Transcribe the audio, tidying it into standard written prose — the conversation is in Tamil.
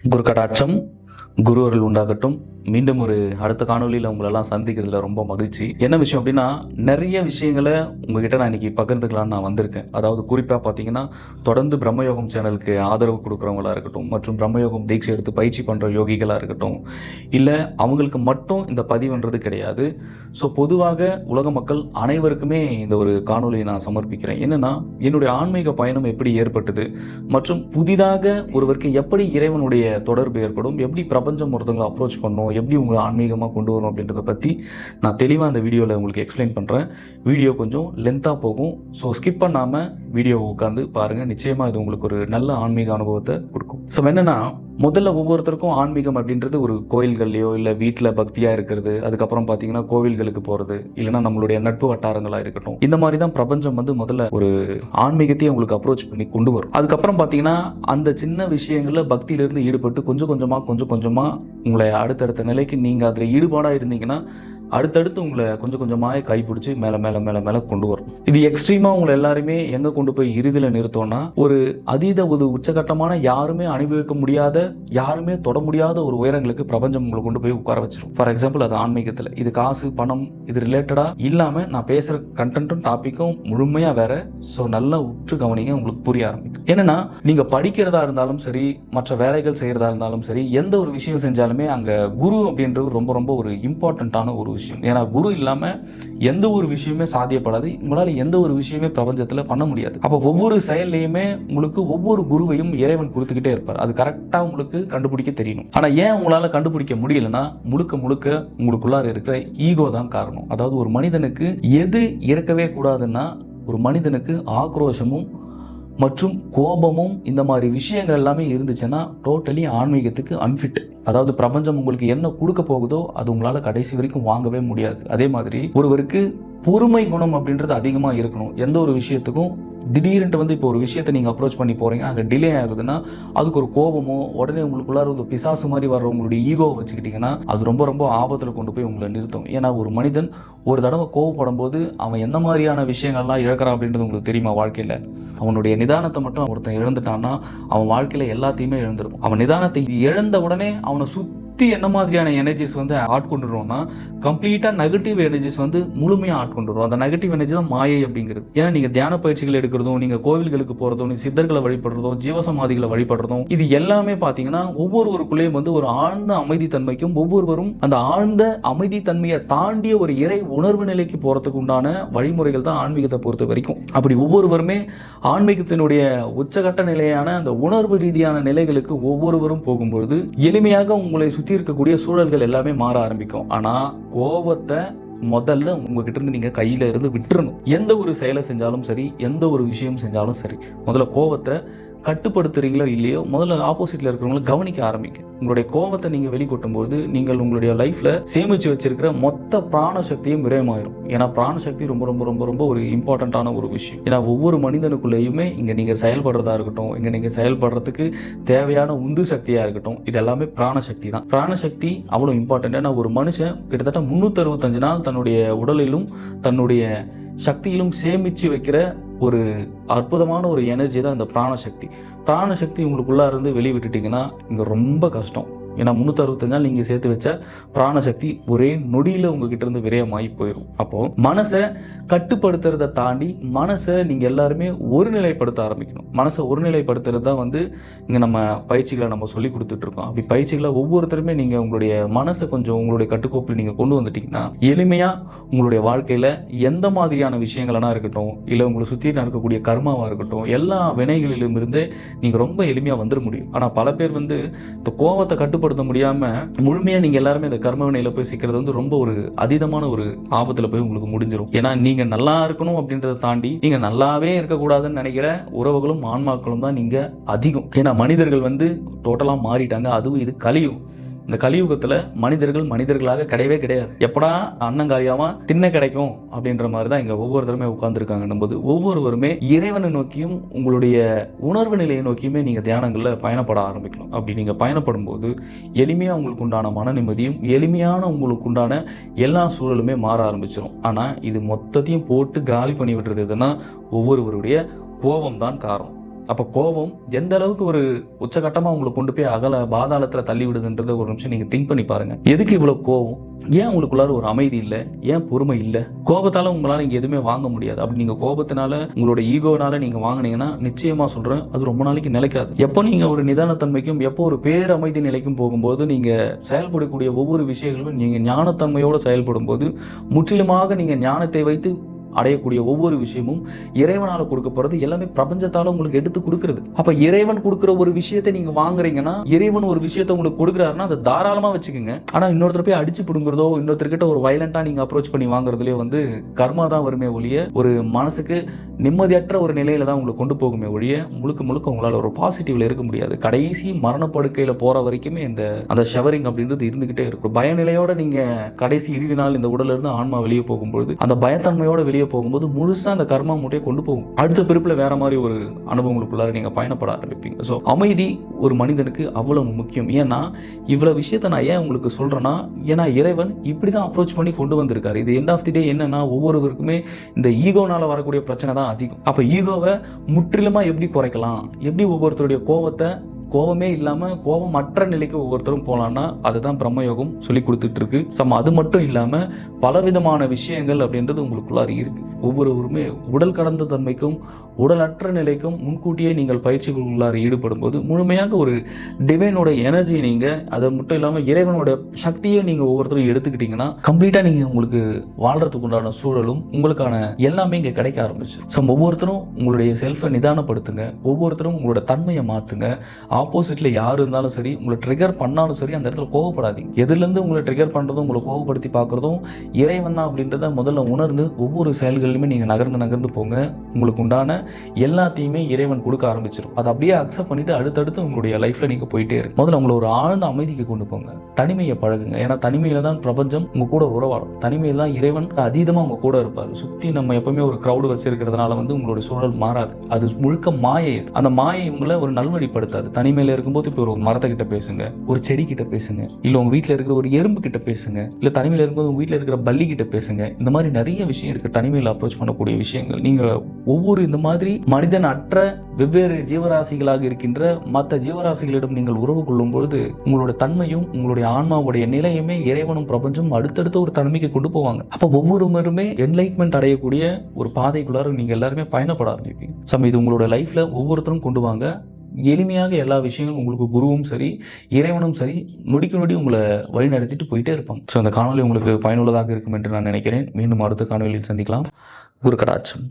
குரு கடாட்சம், குரு அருள் உண்டாகட்டும். மீண்டும் ஒரு அடுத்த காணொலியில் உங்களெல்லாம் சந்திக்கிறதுல ரொம்ப மகிழ்ச்சி. என்ன விஷயம் அப்படின்னா, நிறைய விஷயங்களை உங்ககிட்ட நான் இன்னைக்கு பகிர்ந்துக்கலான்னு நான் வந்திருக்கேன். அதாவது குறிப்பாக பார்த்தீங்கன்னா, தொடர்ந்து பிரம்மயோகம் சேனலுக்கு ஆதரவு கொடுக்குறவங்களா இருக்கட்டும், மற்றும் பிரம்மயோகம் தீட்சை எடுத்து பயிற்சி பண்ணுற யோகிகளாக இருக்கட்டும், இல்லை அவங்களுக்கு மட்டும் இந்த பதிவுன்றது கிடையாது. ஸோ பொதுவாக உலக மக்கள் அனைவருக்குமே இந்த ஒரு காணொலியை நான் சமர்ப்பிக்கிறேன். என்னென்னா, என்னுடைய ஆன்மீக பயணம் எப்படி ஏற்பட்டது, மற்றும் புதிதாக ஒருவருக்கு எப்படி இறைவனுடைய தொடர்பு ஏற்படும், எப்படி பிரபஞ்சம் ஒருத்தவங்களை அப்ரோச் பண்ணும், எப்படி உங்களை ஆன்மீகமாக கொண்டு வரும் அப்படின்றத பற்றி நான் தெளிவாக அந்த வீடியோவில் உங்களுக்கு எக்ஸ்பிளைன் பண்ணுறேன். வீடியோ கொஞ்சம் லென்த்தாக போகும். ஸோ ஸ்கிப் பண்ணாமல் வீடியோவை உட்காந்து பாருங்கள். நிச்சயமாக இது உங்களுக்கு ஒரு நல்ல ஆன்மீக அனுபவத்தை கொடுக்கும். ஸோ என்னென்னா, முதல்ல ஒவ்வொருத்தருக்கும் ஆன்மீகம் அப்படின்றது ஒரு கோயில்கள்லையோ இல்லை வீட்டில் பக்தியாக இருக்கிறது, அதுக்கப்புறம் பார்த்தீங்கன்னா கோவில்களுக்கு போகிறது, இல்லைனா நம்மளுடைய நட்பு வட்டாரங்களாக இருக்கட்டும், இந்த மாதிரி தான் பிரபஞ்சம் முதல்ல ஒரு ஆன்மீகத்தையும் உங்களுக்கு அப்ரோச் பண்ணி கொண்டு வரும். அதுக்கப்புறம் பார்த்தீங்கன்னா அந்த சின்ன விஷயங்களில் பக்தியிலிருந்து ஈடுபட்டு கொஞ்சம் கொஞ்சமாக உங்களை அடுத்தடுத்த நிலைக்கு நீங்கள் அதில் ஈடுபாடாக இருந்தீங்கன்னா அடுத்தடுத்து உங்களை கொஞ்சம் கொஞ்சமாக கைப்பிடிச்சி மேலே கொண்டு வரும். இது எக்ஸ்ட்ரீமாக உங்களை எல்லாருமே எங்கே கொண்டு போய் இறுதியில் நிறுத்தோம்னா, ஒரு அதீத ஒரு உச்சகட்டமான யாருமே அனுபவிக்க முடியாத, யாருமே தொட முடியாத ஒரு உயரங்களுக்கு பிரபஞ்சம் உங்களை கொண்டு போய் உட்கார வச்சிடும். ஃபார் எக்ஸாம்பிள், அது ஆன்மீகத்தில் இது காசு பணம் இது ரிலேட்டடாக இல்லாமல் நான் பேசுகிற கண்டென்ட்டும் டாப்பிக்கும் முழுமையாக வேற. ஸோ நல்லா உற்று கவனிங்க, உங்களுக்கு புரிய ஆரம்பிக்கும். என்னன்னா, நீங்கள் படிக்கிறதா இருந்தாலும் சரி, மற்ற வேலைகள் செய்கிறதா இருந்தாலும் சரி, எந்த ஒரு விஷயம் செஞ்சாலுமே அங்கே குரு அப்படின்றது ரொம்ப ரொம்ப ஒரு இம்பார்ட்டண்ட்டான ஒரு விஷயம். ஏன்னா குரு இல்லாம எந்த ஒரு விஷயமே சாத்தியப்படாது. உங்களால எந்த ஒரு விஷயமே பிரபஞ்சத்துல பண்ண முடியாது. அப்ப ஒவ்வொரு செயல்லையுமே உங்களுக்கு ஒவ்வொரு குருவையும் இறைவன் கொடுத்துக்கிட்டே இருப்பார். அது கரெக்டா உங்களுக்கு கண்டுபிடிக்க தெரியணும். ஆனா ஏன் உங்களால கண்டுபிடிக்க முடியலன்னா, முழுக்க உங்களுக்குள்ளார இருக்கிற ஈகோ தான் காரணம். அதாவது ஒரு மனிதனுக்கு எது இருக்கவே கூடாதுன்னா, ஒரு மனிதனுக்கு ஆக்ரோஷமும் மற்றும் கோபமும் இந்த மாதிரி விஷயங்கள் எல்லாமே இருந்துச்சுன்னா டோட்டலி ஆன்மீகத்துக்கு அன்ஃபிட். அதாவது பிரபஞ்சம் உங்களுக்கு என்ன கொடுக்க போகுதோ அது உங்களால் கடைசி வரைக்கும் வாங்கவே முடியாது. அதே மாதிரி ஒருவருக்கு பொறுமை குணம் அப்படின்றது அதிகமாக இருக்கணும். எந்த ஒரு விஷயத்துக்கும் திடீர்னு இப்போ ஒரு விஷயத்தை நீங்கள் அப்ரோச் பண்ணி போகிறீங்கன்னா அங்கே டிலே ஆகுதுன்னா அதுக்கு ஒரு கோபமோ உடனே உங்களுக்குள்ளார ஒரு பிசாசு மாதிரி வர்ற உங்களுடைய ஈகோவை வச்சுக்கிட்டிங்கன்னா அது ரொம்ப ரொம்ப ஆபத்தில் கொண்டு போய் உங்களை நிறுத்தும். ஏன்னா ஒரு மனிதன் ஒரு தடவை கோவப்படும் போது அவன் எந்த மாதிரியான விஷயங்கள்லாம் இழக்கிறான் அப்படின்றது உங்களுக்கு தெரியுமா? வாழ்க்கையில் அவனுடைய நிதானத்தை மட்டும் ஒருத்தன் இழந்துட்டான்னா அவன் வாழ்க்கையில் எல்லாத்தையுமே இழந்துடும். அவன் நிதானத்தை இழந்த உடனே அவனை என்ன மாதிரியான எனர்ஜிஸ் ஆட்கொண்டுருவோம்னா, கம்ப்ளீட்டா நெகட்டிவ் எனர்ஜிஸ் முழுமையா ஆட்கொண்டுரும். அந்த நெகட்டிவ் எனர்ஜி தான் மாயை அப்படிங்கிறது. ஏன்னா நீங்க தியான பயிற்சிகள் எடுக்கிறதும், நீங்க கோவில்களுக்கு போறதும், நீங்க சித்தர்களை வழிபடுறதும், ஜீவசமாதிகளை வழிபடுறதும், இது எல்லாமே பாத்தீங்கன்னா ஒவ்வொருவருக்குள்ளேயும் ஒரு ஆழ்ந்த அமைதி தன்மைக்கும், ஒவ்வொருவரும் அந்த ஆழ்ந்த அமைதி தன்மையை தாண்டிய ஒரு இறை உணர்வு நிலைக்கு போறதுக்கு உண்டான வழிமுறைகள் தான் ஆன்மீகத்தை பொறுத்த வரைக்கும். அப்படி ஒவ்வொருவருமே ஆன்மீகத்தினுடைய உச்சகட்ட நிலையான அந்த உணர்வு ரீதியான நிலைகளுக்கு ஒவ்வொருவரும் போகும்பொழுது எளிமையாக உங்களை சுற்றி இருக்கக்கூடிய சூழல்கள் எல்லாமே மாற ஆரம்பிக்கும். ஆனா கோபத்தை முதல்ல உங்ககிட்ட இருந்து நீங்க கையில இருந்து விட்டுறணும். எந்த ஒரு செயலை செஞ்சாலும் சரி, எந்த ஒரு விஷயம் செஞ்சாலும் சரி, முதல்ல கோபத்தை கட்டுப்படுத்துறீங்களோ இல்லையோ முதல்ல ஆப்போசிட்ல இருக்கிறவங்களை கவனிக்க ஆரம்பிங்க. உங்களுடைய கோபத்தை நீங்க வெளிக்கொட்டும் போது நீங்கள் உங்களுடைய லைஃப்ல சேமிச்சு வச்சிருக்கிற மொத்த பிராண சக்தியும் விரயமாயிரும். ஏன்னா பிராண சக்தி ரொம்ப ரொம்ப ரொம்ப ரொம்ப ஒரு இம்பார்ட்டன்டான ஒரு விஷயம். ஏன்னா ஒவ்வொரு மனிதனுக்குள்ளேயுமே இங்க நீங்க செயல்படுறதா இருக்கட்டும், இங்க நீங்க செயல்படுறதுக்கு தேவையான உந்து சக்தியா இருக்கட்டும், இது எல்லாமே பிராண சக்தி தான். பிராண சக்தி அவ்வளவு இம்பார்ட்டன்ட். ஏன்னா ஒரு மனுஷன் கிட்டத்தட்ட 365 நாள் தன்னுடைய உடலிலும் தன்னுடைய சக்தியிலும் சேமிச்சு வைக்கிற ஒரு அற்புதமான ஒரு எனர்ஜி தான் இந்த பிராணசக்தி. பிராணசக்தி உங்களுக்குள்ளா இருந்து வெளிவிட்டுட்டீங்கன்னா இங்க ரொம்ப கஷ்டம். ஏன்னா 365 நாள் நீங்க சேர்த்து வச்ச பிராணசக்தி ஒரே நொடியில உங்ககிட்ட இருந்து விரயமாகி போயிடும். அப்போ மனசை கட்டுப்படுத்துறதை தாண்டி மனசை நீங்க எல்லாருமே ஒருநிலைப்படுத்த ஆரம்பிக்கணும். மனசை ஒருநிலைப்படுத்துறது தான் இங்க நம்ம பயிற்சிகளை நம்ம சொல்லி கொடுத்துட்டு இருக்கோம். அப்படி பயிற்சிகளை ஒவ்வொருத்தருமே நீங்க உங்களுடைய மனசை கொஞ்சம் உங்களுடைய கட்டுக்கோப்பில் நீங்க கொண்டு வந்துட்டீங்கன்னா எளிமையா உங்களுடைய வாழ்க்கையில எந்த மாதிரியான விஷயங்களா இருக்கட்டும், இல்ல உங்களை சுற்றி நடக்கக்கூடிய கர்மாவா இருக்கட்டும், எல்லா வினைகளிலும் இருந்து நீங்க ரொம்ப எளிமையா வந்துட முடியும். ஆனா பல பேர் இந்த கோபத்தை கட்டுப்படுத்த முடியாம முழுமையா நீங்க எல்லாருமே இந்த கர்ம வினையில போய் சிக்கிறது ரொம்ப ஒரு அதீதமான ஒரு ஆபத்துல போய் உங்களுக்கு முடிஞ்சிடும். ஏன்னா நீங்க நல்லா இருக்கணும் அப்படின்றத தாண்டி நீங்க நல்லாவே இருக்கக்கூடாதுன்னு நினைக்கிற உறவுகளும் ஆன்மாக்களும் தான் நீங்க அதிகம். ஏன்னா மனிதர்கள் டோட்டலா மாறிட்டாங்க. அதுவும் இது கலியுகம். இந்த கலியுகத்துல மனிதர்களாக கிடையவே கிடையாது. எப்படா அன்னங்காலியாம தின்ன கிடைக்கும் அப்படின்ற மாதிரி தான் இங்க ஒவ்வொருத்தருமே உட்கார்ந்துருக்காங்க. போது ஒவ்வொருவருமே இறைவனை நோக்கியும் உங்களுடைய உணர்வு நிலையை நோக்கியுமே நீங்க தியானங்கள்ல பயணப்பட ஆரம்பிக்கணும். அப்படி நீங்க பயணப்படும் போது எளிமையா உங்களுக்கு உண்டான மன நிம்மதியும் எளிமையான உங்களுக்கு உண்டான எல்லா சூழலுமே மாற ஆரம்பிச்சிடும். ஆனா இது மொத்தத்தையும் போட்டு காலி பண்ணி விட்டுறது எதுனா ஒவ்வொருவருடைய கோபம் தான் காரணம். அப்போ கோபம் எந்த அளவுக்கு ஒரு உச்சகட்டமாக உங்களை கொண்டு போய் பாதாளத்தில் தள்ளி விடுதுன்றத ஒரு நிமிஷம் நீங்கள் திங்க் பண்ணி பாருங்க. எதுக்கு இவ்வளோ கோபம்? ஏன் உங்களுக்குள்ளார ஒரு அமைதி இல்லை? ஏன் பொறுமை இல்லை? கோபத்தால் உங்களால் நீங்கள் எதுவுமே வாங்க முடியாது. அப்படி நீங்கள் கோபத்தினால உங்களோட ஈகோனால நீங்கள் வாங்கினீங்கன்னா நிச்சயமாக சொல்கிறேன், அது ரொம்ப நாளைக்கு நிலைக்காது. எப்போ நீங்கள் ஒரு நிதானத்தன்மைக்கும் எப்போ ஒரு பேரமைதி நிலைக்கும் போகும்போது நீங்கள் செயல்படக்கூடிய ஒவ்வொரு விஷயங்களும் நீங்கள் ஞானத்தன்மையோடு செயல்படும் போது முற்றிலுமாக நீங்கள் ஞானத்தை வைத்து அடையக்கூடிய ஒவ்வொரு விஷயமும் இறைவனால் கொடுக்க போறது எல்லாமே பிரபஞ்சத்தால உங்களுக்கு எடுத்து கொடுக்கிறது. அப்ப இறைவன் கொடுக்குற ஒரு விஷயத்தை நீங்க வாங்குறீங்கன்னா, இறைவன் ஒரு விஷயத்தை உங்களுக்கு கொடுக்குறாருன்னா அதை தாராளமா வச்சுக்கோங்க. ஆனா இன்னொருத்தர் போய் அடிச்சு பிடுங்குறதோ இன்னொருத்தர்கிட்ட ஒரு வயலண்டா நீங்க அப்ரோச் பண்ணி வாங்குறதுலயோ கர்மா தான் வருமே ஒழிய ஒரு மனசுக்கு நிம்மதியற்ற ஒரு நிலையில தான் உங்களை கொண்டு போகுமே ஒழிய முழுக்க முழுக்க உங்களால் ஒரு பாசிட்டிவ்ல இருக்க முடியாது. கடைசி மரணப்படுக்கையில போற வரைக்குமே அந்த ஷவரிங் அப்படின்றது இருந்துகிட்டே இருக்கும். பயநிலையோட நீங்க கடைசி இறுதி நாள் இந்த உடல்ல இருந்து ஆன்மா வெளியே போகும்போது அந்த பயத்தன்மையோட வெளியே போகும்போது முழுசா அந்த கர்மா மூட்டையை கொண்டு போகும். அடுத்த பிறப்புல வேற மாதிரி ஒரு அனுபவங்களுக்குள்ளார நீங்க பயணப்பட ஆரம்பிப்பீங்க. ஸோ அமைதி ஒரு மனிதனுக்கு அவ்வளவு முக்கியம். ஏன்னா இவ்வளவு விஷயத்த நான் ஏன் உங்களுக்கு சொல்றேன்னா, ஏன்னா இறைவன் இப்படிதான் அப்ரோச் பண்ணி கொண்டு வந்திருக்காரு. இது எண்ட் ஆஃப் தி டே என்னன்னா, ஒவ்வொருவருக்குமே இந்த ஈகோனால வரக்கூடிய பிரச்சனை தான் அதிகம். அப்ப ஈகோவை முற்றிலுமா எப்படி குறைக்கலாம், எப்படி ஒவ்வொருத்தருடைய கோபமே இல்லாமல் கோபமற்ற நிலைக்கு ஒவ்வொருத்தரும் போகலான்னா அதுதான் பிரம்மயோகம் சொல்லி கொடுத்துட்டு இருக்கு. அது மட்டும் இல்லாமல் பலவிதமான விஷயங்கள் அப்படின்றது உங்களுக்குள்ளார இருக்கு. ஒவ்வொருவருமே உடல் கடந்த தன்மைக்கும் உடலற்ற நிலைக்கும் முன்கூட்டியே நீங்கள் பயிற்சிகளுக்குள்ளார ஈடுபடும் போது முழுமையாக ஒரு டிவைனோட எனர்ஜி நீங்கள் அதை மட்டும் இல்லாமல் இறைவனோட சக்தியை நீங்கள் ஒவ்வொருத்தரும் எடுத்துக்கிட்டீங்கன்னா கம்ப்ளீட்டாக நீங்கள் உங்களுக்கு வாழ்றதுக்கு உண்டான சூழலும் உங்களுக்கான எல்லாமே இங்கே கிடைக்க ஆரம்பிச்சு. ஒவ்வொருத்தரும் உங்களுடைய செல்ஃபை நிதானப்படுத்துங்க. ஒவ்வொருத்தரும் உங்களோட தன்மையை மாற்றுங்க. ஆப்போசிட்ல யார் இருந்தாலும் சரி, உங்களை ட்ரிகர் பண்ணாலும் சரி, அந்த இடத்துல கோவப்படாதீங்க. எதுலேருந்து உங்களை ட்ரிகர் பண்ணுறதும் உங்களை கோவப்படுத்தி பார்க்குறதும் இறைவன் தான் அப்படின்றத முதல்ல உணர்ந்து ஒவ்வொரு செயல்களிலுமே நீங்கள் நகர்ந்து போங்க. உங்களுக்கு உண்டான எல்லாத்தையுமே இறைவன் கொடுக்க ஆரம்பிச்சிடும். அதை அப்படியே அக்செப்ட் பண்ணிட்டு அடுத்தடுத்து உங்களுடைய லைஃப்ல நீங்கள் போயிட்டே இருக்கு. முதல்ல உங்களை ஒரு ஆழ்ந்த அமைதிக்கு கொண்டு போங்க. தனிமையை பழகுங்க. ஏன்னா தனிமையில தான் பிரபஞ்சம் உங்க கூட உறவாடும். தனிமையில தான் இறைவன் அதீதமாக உங்க கூட இருப்பார். சுற்றி நம்ம எப்பவுமே ஒரு க்ரௌடு வச்சிருக்கிறதுனால உங்களுடைய சூழல் மாறாது. அது முழுக்க மாயை. அந்த மாயை உங்களை ஒரு நல்வழிப்படுத்தாது. தனிமையில இருக்கும்போது இப்போ ஒரு மரத்தை கிட்ட பேசுங்க, ஒரு செடி கிட்ட பேசுங்க, இல்ல உங்க வீட்டுல இருக்கிற ஒரு எறும்பு கிட்ட பேசுங்க, இல்ல தனிமையில இருக்கும்போது உங்க வீட்டுல இருக்கிற பல்லி கிட்ட பேசுங்க. இந்த மாதிரி நிறைய விஷயம் இருக்கு தனிமையில அப்ரோச் பண்ணக்கூடிய விஷயங்கள். நீங்க ஒவ்வொரு இந்த மாதிரி மனிதன் அற்ற வெவ்வேறு ஜீவராசிகளாக இருக்கின்ற மற்ற ஜீவராசிகளிடம் நீங்கள் உறவு கொள்ளும் பொழுது உங்களோட தன்மையும் உங்களுடைய ஆன்மாவுடைய நிலையுமே இறைவனும் பிரபஞ்சம் அடுத்தடுத்த ஒரு தன்மைக்கு கொண்டு போவாங்க. அப்ப ஒவ்வொருவருமே என்லைட்மெண்ட் அடையக்கூடிய ஒரு பாதைக்குள்ளார நீங்க எல்லாருமே பயணப்பட ஆரம்பிப்பீங்க. இது உங்களோட லைஃப்ல ஒவ்வொருத்தரும் கொண்டு வாங்க. எளிமையாக எல்லா விஷயங்களும் உங்களுக்கு குருவும் சரி இறைவனும் சரி நொடிக்கு நொடி உங்களை வழி நடத்திட்டு போயிட்டே இருப்பாங்க. ஸோ அந்த காணொலி உங்களுக்கு பயனுள்ளதாக இருக்கும் என்று நான் நினைக்கிறேன். மீண்டும் அடுத்த காணொலியில் சந்திக்கலாம். குரு கடாட்சம்.